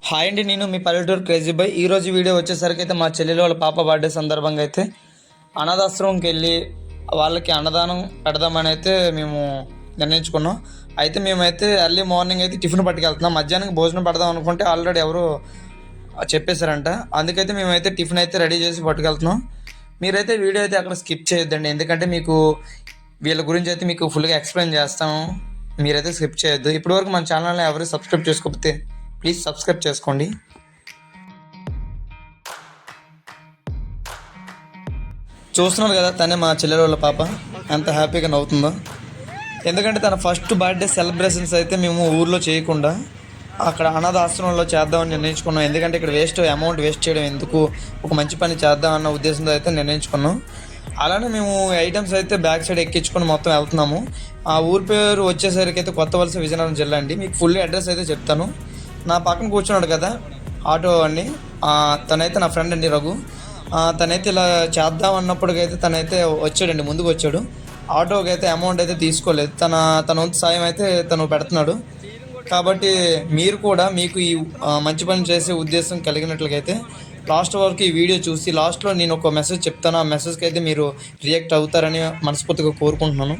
Hi అండి, నేను మీ పల్లెటూరు క్రేజీ బాయ్. ఈరోజు వీడియో వచ్చేసరికి అయితే మా చెల్లెలు వాళ్ళ పాప బర్త్డే సందర్భంగా అయితే అనాథాశ్రమంకి వెళ్ళి వాళ్ళకి అన్నదానం పెడదామని అయితే మేము నిర్ణయించుకున్నాం. అయితే మేమైతే ఎర్లీ మార్నింగ్ అయితే టిఫిన్ పట్టుకెళ్తున్నాం. మధ్యాహ్నం భోజనం పెడదాం అనుకుంటే ఆల్రెడీ ఎవరు చెప్పేశారంట. అందుకైతే మేమైతే టిఫిన్ అయితే రెడీ చేసి పట్టుకెళ్తున్నాం. మీరైతే వీడియో అయితే అక్కడ స్కిప్ చేయొద్దండి, ఎందుకంటే మీకు వీళ్ళ గురించి అయితే మీకు ఫుల్గా ఎక్స్ప్లెయిన్ చేస్తాము. మీరైతే స్కిప్ చేయొద్దు. ఇప్పటివరకు మన ఛానల్ని ఎవరు సబ్స్క్రైబ్ చేసుకోకపోతే ప్లీజ్ సబ్స్క్రైబ్ చేసుకోండి. చూస్తున్నారు కదా, తనే మా చెల్లెల వాళ్ళ పాప ఎంత హ్యాపీగా నవ్వుతుందో. ఎందుకంటే తన ఫస్ట్ బర్త్డే సెలబ్రేషన్స్ అయితే మేము ఊర్లో చేయకుండా అక్కడ అనాథ ఆశ్రమంలో చేద్దామని నిర్ణయించుకున్నాం. ఎందుకంటే ఇక్కడ అమౌంట్ వేస్ట్ చేయడం ఎందుకు, ఒక మంచి పని చేద్దామన్న ఉద్దేశంతో అయితే నిర్ణయించుకున్నాం. అలానే మేము ఐటమ్స్ అయితే బ్యాక్ సైడ్ ఎక్కించుకొని మొత్తం వెళ్తున్నాము. ఆ ఊరి పేరు వచ్చేసరికి అయితే కొత్త వలస విజయనగరం జిల్లా అండి. మీకు ఫుల్ అడ్రస్ అయితే చెప్తాను. నా పక్కన కూర్చున్నాడు కదా ఆటో అండి, తనైతే నా ఫ్రెండ్ అండి రఘు. తనైతే ఇలా చేద్దాం అన్నప్పటికైతే తనైతే వచ్చాడండి, ముందుకు వచ్చాడు. ఆటోకి అయితే అమౌంట్ అయితే తీసుకోలేదు, తన వంతు సాయం అయితే తను పెడుతున్నాడు. కాబట్టి మీరు కూడా మీకు ఈ మంచి పని చేసే ఉద్దేశం కలిగినట్లయితే లాస్ట్ వరకు ఈ వీడియో చూసి లాస్ట్లో నేను ఒక మెసేజ్ చెప్తాను. ఆ మెసేజ్కి అయితే మీరు రియాక్ట్ అవుతారని మనస్ఫూర్తిగా కోరుకుంటున్నాను.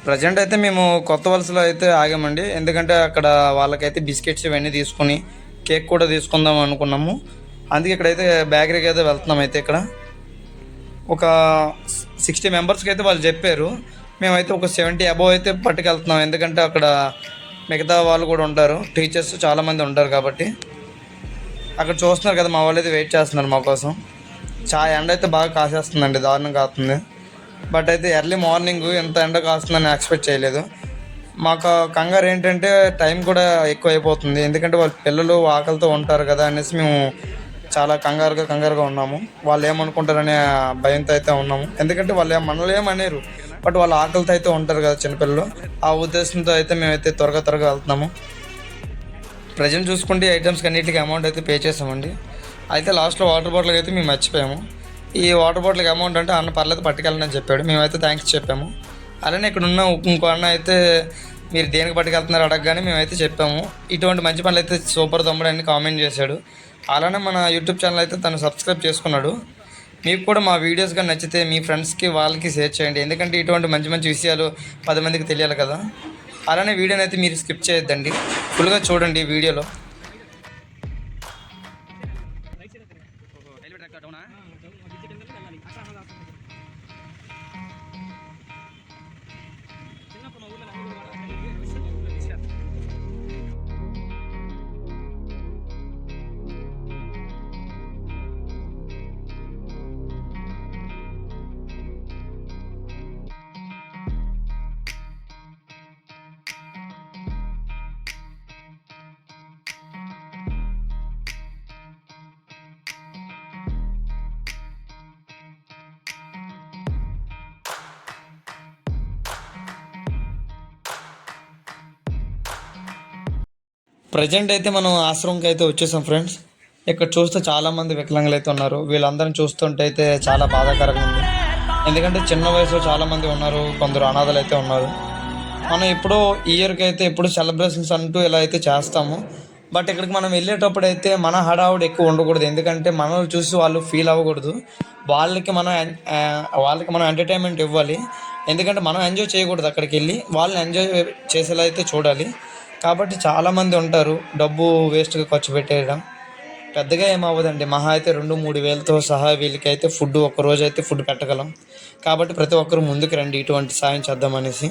ప్రజెంట్ అయితే మేము కొత్త వలసలో అయితే ఆగామండి, ఎందుకంటే అక్కడ వాళ్ళకైతే బిస్కెట్స్ ఇవన్నీ తీసుకొని కేక్ కూడా తీసుకుందాం అనుకున్నాము. అందుకే ఇక్కడైతే బేకరీకి అయితే వెళ్తున్నాం. అయితే ఇక్కడ ఒక 60 మెంబర్స్కి అయితే వాళ్ళు చెప్పారు. మేమైతే ఒక 70 అబోవ్ అయితే పట్టుకెళ్తున్నాం, ఎందుకంటే అక్కడ మిగతా వాళ్ళు కూడా ఉంటారు, టీచర్స్ చాలామంది ఉంటారు. కాబట్టి అక్కడ చూస్తున్నారు కదా, మా వాళ్ళు అయితే వెయిట్ చేస్తున్నారు మా కోసం. ఎండ అయితే బాగా కాసేస్తుందండి, దారుణంగా కాస్తుంది. బట్ అయితే ఎర్లీ మార్నింగ్ ఎంత ఎండ కాస్తుందని ఎక్స్పెక్ట్ చేయలేదు. మాకు కంగారు ఏంటంటే టైం కూడా ఎక్కువ అయిపోతుంది, ఎందుకంటే వాళ్ళ పిల్లలు ఆకలితో ఉంటారు కదా అనేసి మేము చాలా కంగారుగా ఉన్నాము. వాళ్ళు ఏమనుకుంటారనే భయంతో అయితే ఉన్నాము, ఎందుకంటే వాళ్ళు మనలో ఏమనేరు, బట్ వాళ్ళు ఆకలితో అయితే ఉంటారు కదా చిన్నపిల్లలు. ఆ ఉద్దేశంతో అయితే మేమైతే త్వరగా వెళ్తున్నాము. ప్రజెంట్ చూసుకుంటే ఐటమ్స్కి అన్నిటికీ అమౌంట్ అయితే పే చేసామండి. అయితే లాస్ట్లో వాటర్ బాటిల్కి అయితే మేము మర్చిపోయాము. ఈ వాటర్ బాటిల్కి అమౌంట్ అంటే అన్న పర్లేదు పట్టుకెళ్ళని చెప్పాడు. మేమైతే థ్యాంక్స్ చెప్పాము. అలానే ఇక్కడ ఉన్న ఇంకో అన్న అయితే మీరు దేనికి పట్టుకెళ్తున్నారు అడగగానే మేమైతే చెప్పాము. ఇటువంటి మంచి పనులు అయితే సూపర్ తమ్ముడు అని కామెంట్ చేశాడు. అలానే మన యూట్యూబ్ ఛానల్ అయితే తను సబ్స్క్రైబ్ చేసుకున్నాడు. మీకు కూడా మా వీడియోస్ కానీ నచ్చితే మీ ఫ్రెండ్స్కి వాళ్ళకి షేర్ చేయండి, ఎందుకంటే ఇటువంటి మంచి విషయాలు 10 మందికి తెలియాలి కదా. అలానే వీడియోని అయితే మీరు స్కిప్ చేయొద్దండి, ఫుల్గా చూడండి వీడియోలో. ప్రజెంట్ అయితే మనం ఆశ్రమంకి అయితే వచ్చేసాం ఫ్రెండ్స్. ఇక్కడ చూస్తే చాలామంది వికలాంగులు అయితే ఉన్నారు. వీళ్ళందరిని చూస్తుంటే అయితే చాలా బాధాకరంగా ఉంది, ఎందుకంటే చిన్న వయసులో చాలామంది ఉన్నారు, కొందరు అనాథలు అయితే ఉన్నారు. మనం ఎప్పుడో ఇయర్కి అయితే ఎప్పుడు సెలబ్రేషన్స్ అంటూ ఇలా అయితే చేస్తాము. బట్ ఇక్కడికి మనం వెళ్ళేటప్పుడు అయితే మన హడావుడు ఎక్కువ ఉండకూడదు, ఎందుకంటే మనల్ని చూసి వాళ్ళు ఫీల్ అవ్వకూడదు. వాళ్ళకి మనం ఎంటర్టైన్మెంట్ ఇవ్వాలి, ఎందుకంటే మనం ఎంజాయ్ చేయకూడదు. అక్కడికి వెళ్ళి వాళ్ళని ఎంజాయ్ చేసేలా అయితే చూడాలి. కాబట్టి చాలామంది ఉంటారు, డబ్బు వేస్ట్గా ఖర్చు పెట్టేయడం పెద్దగా ఏమవ్వదండి. మహా అయితే 2-3 వేలతో సహా వీళ్ళకైతే ఫుడ్ ఒక్కరోజు అయితే ఫుడ్ పెట్టగలం. కాబట్టి ప్రతి ఒక్కరు ముందుకు రండి, ఇటువంటి సాయం చేద్దామనేసి.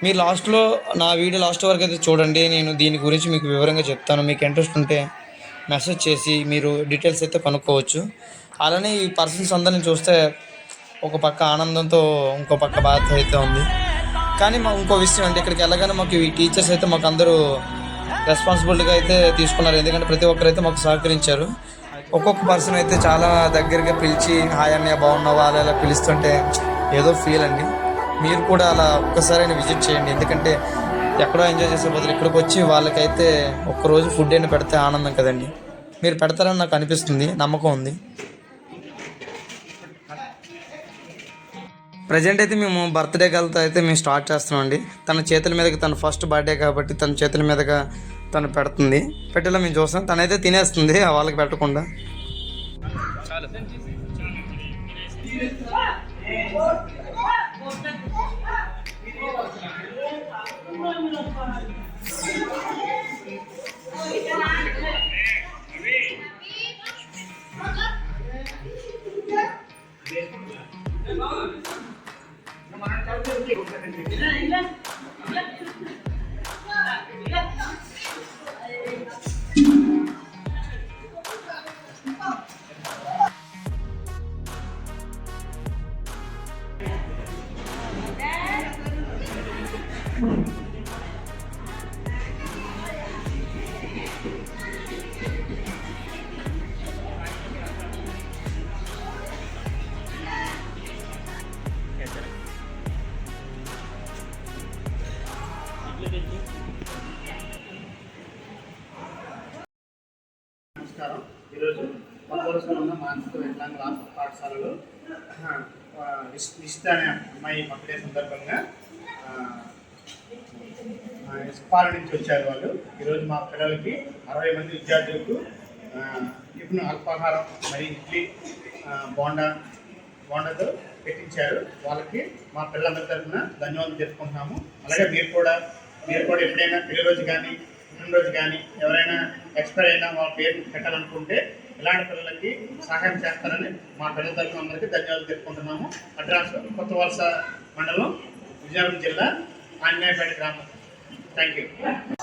మీరు లాస్ట్లో నా వీడియో లాస్ట్ వరకు అయితే చూడండి, నేను దీని గురించి మీకు వివరంగా చెప్తాను. మీకు ఇంట్రెస్ట్ ఉంటే మెసేజ్ చేసి మీరు డీటెయిల్స్ అయితే కనుక్కోవచ్చు. అలానే ఈ పర్సన్స్ అందరిని చూస్తే ఒక పక్క ఆనందంతో ఇంకో పక్క బాధ అయితే ఉంది. కానీ ఇంకో విషయం అంటే ఇక్కడికి వెళ్ళగానే మాకు ఈ టీచర్స్ అయితే మాకు అందరూ రెస్పాన్సిబిలిటీగా అయితే తీసుకున్నారు, ఎందుకంటే ప్రతి ఒక్కరు అయితే మాకు సహకరించారు. ఒక్కొక్క పర్సన్ అయితే చాలా దగ్గరగా పిలిచి హాయ్ అన్నయ్య బాగున్నావా అలా పిలుస్తుంటే ఏదో ఫీల్ అండి. మీరు కూడా అలా ఒక్కసారైనా విజిట్ చేయండి. ఎందుకంటే ఎక్కడో ఎంజాయ్ చేసే బదులు ఇక్కడికి వచ్చి వాళ్ళకైతే ఒక్కరోజు ఫుడ్ అయినా పెడితే ఆనందం కదండి. మీరు పెడతారని నాకు అనిపిస్తుంది, నమ్మకం ఉంది. ప్రజెంట్ అయితే మేము బర్త్డే కలతో అయితే మేము స్టార్ట్ చేస్తున్నాం అండి. తన చేతుల మీదకి, తన ఫస్ట్ బర్త్డే కాబట్టి తన చేతుల మీదగా తను పెడుతుంది. పెట్టేలా మేము చూస్తాం, తనైతే తినేస్తుంది వాళ్ళకి పెట్టకుండా. నమస్కారం. ఈరోజు కొత్తవలసలో ఉన్న మానసిక వికలాంగుల పాఠశాలలో నిష్ఠ అనే అమ్మాయి బర్త్డే సందర్భంగా ఇస్పాల నుంచి వచ్చారు వాళ్ళు. ఈరోజు మా పిల్లలకి 60 మంది విద్యార్థులకు టిఫిన్ అల్పాహారం మరియు ఇడ్లీ బోండాతో పెట్టించారు. వాళ్ళకి మా పిల్లలందరి తరఫున ధన్యవాదాలు తెలుపుకుంటున్నాము. అలాగే మీరు కూడా ఎప్పుడైనా పెళ్లిరోజు కానీ పుట్టినరోజు కానీ ఎవరైనా ఎక్స్పైర్ అయినా వాళ్ళ పేరు పెట్టాలనుకుంటే ఇలాంటి పిల్లలకి సహాయం చేస్తారని మా పిల్లల తరఫున అందరికీ ధన్యవాదాలు తెలుపుకుంటున్నాము. అడ్రస్ కొత్తవలస మండలం, విజయనగరం జిల్లా, ఆంజనేయపేట గ్రామం. Thank you.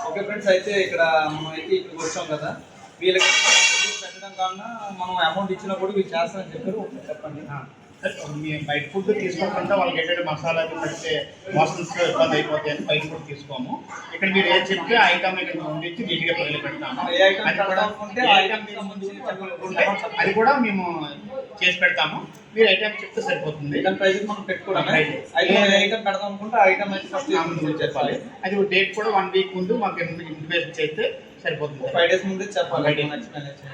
ఓకే ఫ్రెండ్స్, అయితే ఇక్కడ మనం అయితే ఇక్కడికి వచ్చాం కదా, వీళ్ళకి పెట్టడం కన్నా మనం అమౌంట్ ఇచ్చినా కూడా వీళ్ళు చేస్తారని చెప్పారు. చెప్పండి. మేము బయట ఫుడ్ తీసుకోకుండా వాళ్ళకి ఏంటంటే మసాలా పెడితే మోషన్స్ ఇబ్బంది అయిపోతాయని బయట ఫుడ్ తీసుకోము. ఇక్కడ మీరు ఏం చెప్తే ఆ ఐటమ్ ఇక్కడ పంపించి నీట్గా పిల్లలు పెడతాము. అది కూడా మేము చేసి పెడతాము. మీరు ఐటమ్ చెప్తే సరిపోతుంది. మనం పెట్టుకోవడం ఐటమ్ పెడదాం అనుకుంటే ఐటమ్ అయితే ఫస్ట్ చెప్పాలి. అది డేట్ కూడా 1 వీక్ ముందు మాకు ఇన్ఫర్మేషన్ చేస్తే సరిపోతుంది. 5 డేస్ ముందే చెప్పాలి.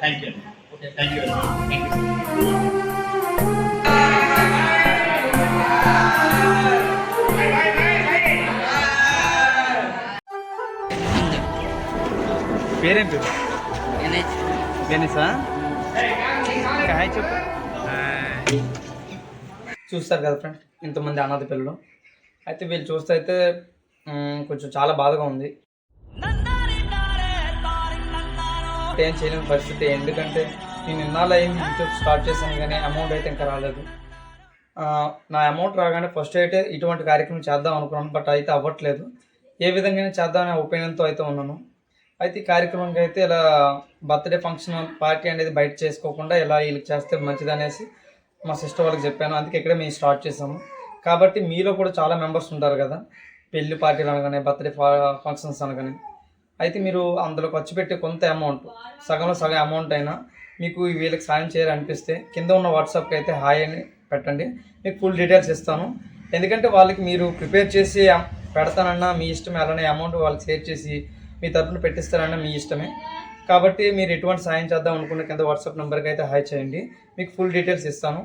Thank you. Okay, thank you. Thank you. పేరేం పేరు? గణేశా? హాయ్ చెప్పు. చూస్తారు కదా ఫ్రెండ్, ఇంతమంది అనాథ పిల్లలు. అయితే వీళ్ళు చూస్తే అయితే కొంచెం చాలా బాధగా ఉంది. ఏం చేయలేని పరిస్థితి. ఎందుకంటే నేను ఇన్నాళ్ళు అయింది యూట్యూబ్ స్టార్ట్ చేశాను, కానీ అమౌంట్ అయితే ఇంకా రాలేదు. నా అమౌంట్ రాగానే ఫస్ట్ అయితే ఇటువంటి కార్యక్రమం చేద్దాం అనుకున్నాను, బట్ అయితే అవ్వట్లేదు. ఏ విధంగా చేద్దామనే ఒపీనియన్తో అయితే ఉన్నాను. అయితే ఈ కార్యక్రమంకి అయితే ఇలా బర్త్డే ఫంక్షన్ పార్టీ అనేది బయట చేసుకోకుండా ఇలా వీళ్ళకి చేస్తే మంచిదనేసి మా సిస్టర్ వాళ్ళకి చెప్పాను. అందుకే ఇక్కడే మేము స్టార్ట్ చేసాము. కాబట్టి మీలో కూడా చాలా మెంబర్స్ ఉంటారు కదా, పెళ్లి పార్టీలు అనగానే, బర్త్డే ఫంక్షన్స్ అనగానే. అయితే మీరు అందులో ఖర్చు పెట్టే కొంత అమౌంట్, సగంలో సగం అమౌంట్ అయినా మీకు వీళ్ళకి సాయం చేయాలనిపిస్తే కింద ఉన్న వాట్సాప్కి అయితే హాయ్ అని పెట్టండి. మీకు ఫుల్ డీటెయిల్స్ ఇస్తాను. ఎందుకంటే వాళ్ళకి మీరు ప్రిపేర్ చేసి పెడతానన్నా మీ ఇష్టమే, అలానే అమౌంట్ వాళ్ళకి షేర్ చేసి మీ తరఫున పెట్టిస్తారన్నా మీ ఇష్టమే. కాబట్టి మీరు ఎటువంటి సాయం చేద్దాం అనుకున్న కింద వాట్సాప్ నెంబర్కి అయితే హాయ్ చేయండి, మీకు ఫుల్ డీటెయిల్స్ ఇస్తాను.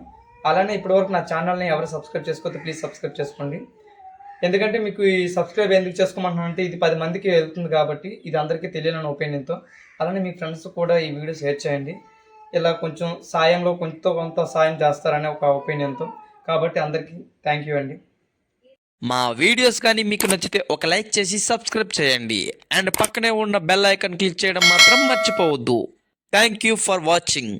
అలానే ఇప్పటివరకు నా ఛానల్ని ఎవరు సబ్స్క్రైబ్ చేసుకోతే ప్లీజ్ సబ్స్క్రైబ్ చేసుకోండి. ఎందుకంటే మీకు ఈ సబ్స్క్రైబ్ ఎందుకు చేసుకోమంటున్నానంటే ఇది 10 మందికి వెళ్తుంది కాబట్టి, ఇది అందరికీ తెలియాలని ఒపీనియన్తో. అలానే మీ ఫ్రెండ్స్ కూడా ఈ వీడియో షేర్ చేయండి. ఇలా కొంచెం సాయంలో కొంత సాయం చేస్తారనే ఒక ఒపీనియన్తో. కాబట్టి అందరికీ థ్యాంక్ యూ అండి. మా వీడియోస్ కానీ మీకు నచ్చితే ఒక లైక్ చేసి సబ్స్క్రైబ్ చేయండి. అండ్ పక్కనే ఉన్న బెల్ ఐకాన్ క్లిక్ చేయడం మాత్రం మర్చిపోవద్దు. Thank you for watching.